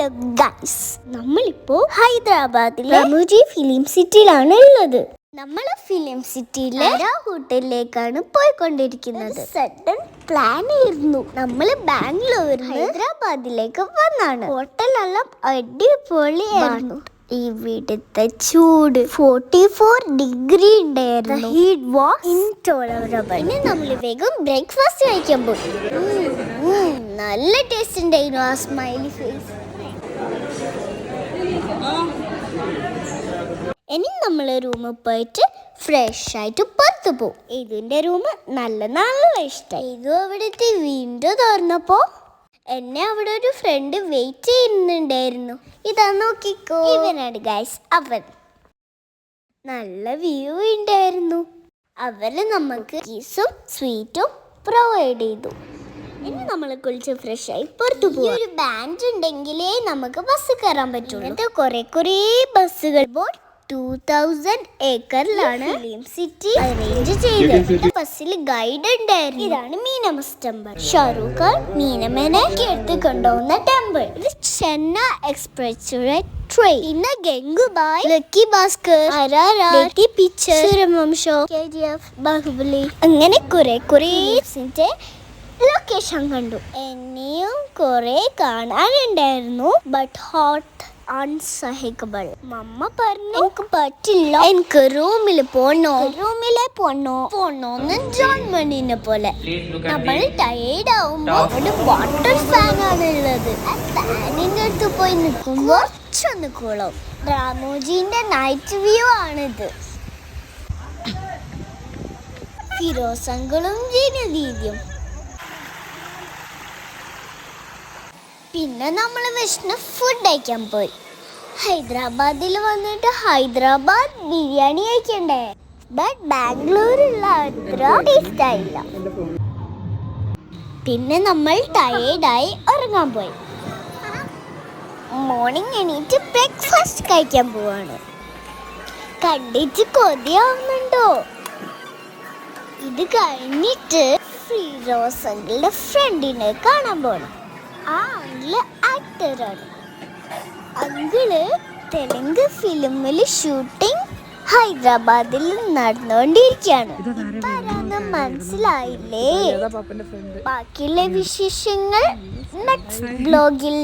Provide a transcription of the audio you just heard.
Hello guys, നമ്മളിപ്പോ ഹൈദരാബാദിലെ Ramoji film സിറ്റിയിലാണ് ഉള്ളത്. നമ്മൾ ഫിലിം സിറ്റിയിലെ ഹോട്ടലിലേക്കാണ് പോയിക്കൊണ്ടിരിക്കുന്നത്. സഡൻ പ്ലാൻ ആയിരുന്നു. നമ്മൾ ബാംഗ്ലൂരിൽ ഹൈദരാബാദിലേക്ക് വന്നാണ്. ഹോട്ടലെല്ലാം അടിപൊളിയായിരുന്നു. ഇവിടുത്തെ ചൂട് 44 ഡിഗ്രി ഉണ്ടായിരുന്നു. Heat was intolerable. ഇനി നമ്മൾ വേഗം ബ്രേക്ക്ഫാസ്റ്റ് കഴിക്കാൻ പോയി. നല്ല ടേസ്റ്റ് ഉണ്ടായിരുന്നു ആ സ്മൈലി ഫേസ്. ഇനി നമ്മൾ റൂമിൽ പോയിട്ട് ഫ്രഷ് ആയിട്ട് പുറത്തു പോകും. ഇതിന്റെ റൂം നല്ല ഇഷ്ടമായി. ഇതും അവിടുത്തെ വിൻഡോ തുറന്നപ്പോ എന്നെ അവിടെ ഒരു ഫ്രണ്ട് വെയിറ്റ് ചെയ്യുന്നുണ്ടായിരുന്നു. ഇതാ നോക്കിക്കോ, ഇവനാണ് ഗൈസ് അവൻ. നല്ല വ്യൂ ഉണ്ടായിരുന്നു. അവര് നമുക്ക് കീസും സ്വീറ്റും പ്രൊവൈഡ് ചെയ്തു. ഇനി നമ്മൾ കുളിച്ച് ഫ്രഷ് ആയി പുറത്തു പോകും. ഒരു ബാൻഡ് ഉണ്ടെങ്കിലേ നമുക്ക് ബസ് കയറാൻ പറ്റുള്ളൂ. കുറെ ബസ്സുകൾ 2000 ഏക്കറിലാണ് ഫിലിം സിറ്റി അറേഞ്ച് ചെയ്തത്. ബസ്സിൽ ഗൈഡ് ഉണ്ടായിരുന്നു. ഇതാണ് മീനമസ് ടെമ്പിൾ. ഷാറൂഖ് ഖാൻ മീനമനെ എടുത്തുകൊണ്ടുപോകുന്ന ടെമ്പിൾ. ഇത് ചെന്ന എക്സ്പ്രസ് ട്രെയിൻ. പിന്നെ Gangubai, lucky Bhaskar, picture, Sooryavansham, KGF, Baahubali, അങ്ങനെ കുറെ ലൊക്കേഷൻ കണ്ടു. എന്നെയും കുറെ കാണാനുണ്ടായിരുന്നു. But hot അൺസഹിക്കബിൾ. മമ്മ പറഞ്ഞു എനിക്ക് പറ്റില്ല, എനിക്ക് റൂമിൽ പോണോന്ന് ജോൺമണിനെ പോലെ. നമ്മൾ ടയേർഡ് ആവുമ്പോ ഒരു വാട്ടർ ഫാൻ ആണുള്ളത്. ആ ഫാനിന്റെ അടുത്ത് പോയി നിൽക്കുമ്പോ കുറച്ചൊന്ന് കൂളും. രാമോജിന്റെ നൈറ്റ് വ്യൂ ആണിത്. ഫിറോസ് അങ്കിളും ജനദീദിയും. പിന്നെ നമ്മൾ വിഷ്ണു ഫുഡ് കഴിക്കാൻ പോയി. ഹൈദരാബാദിൽ വന്നിട്ട് ഹൈദരാബാദ് ബിരിയാണി കഴിക്കണ്ടേ, ബട്ട് ബാംഗ്ലൂരുള്ള അത്ര ടേസ്റ്റ് ആയില്ല. പിന്നെ നമ്മൾ ടയേർഡായി ഉറങ്ങാൻ പോയി. മോർണിംഗ് എണീറ്റ് ബ്രേക്ക്ഫാസ്റ്റ് കഴിക്കാൻ പോവാണ്. കണ്ടിട്ട് കൊതിയാവുന്നുണ്ടോ? ഇത് കഴിഞ്ഞിട്ട് ഫിറോസ് അങ്കിളുടെ ഫ്രണ്ടിനെ കാണാൻ പോണം. ആ അങ്കിള് ആക്ടറാണ്. അങ്കിള് തെലുങ്ക് ഫിലിമിൽ ഷൂട്ടിംഗ് ഹൈദരാബാദിൽ നടന്നുകൊണ്ടിരിക്കുകയാണ്. മനസ്സിലായില്ലേ? ബാക്കിയുള്ള വിശേഷങ്ങൾ നെക്സ്റ്റ് ബ്ലോഗിൽ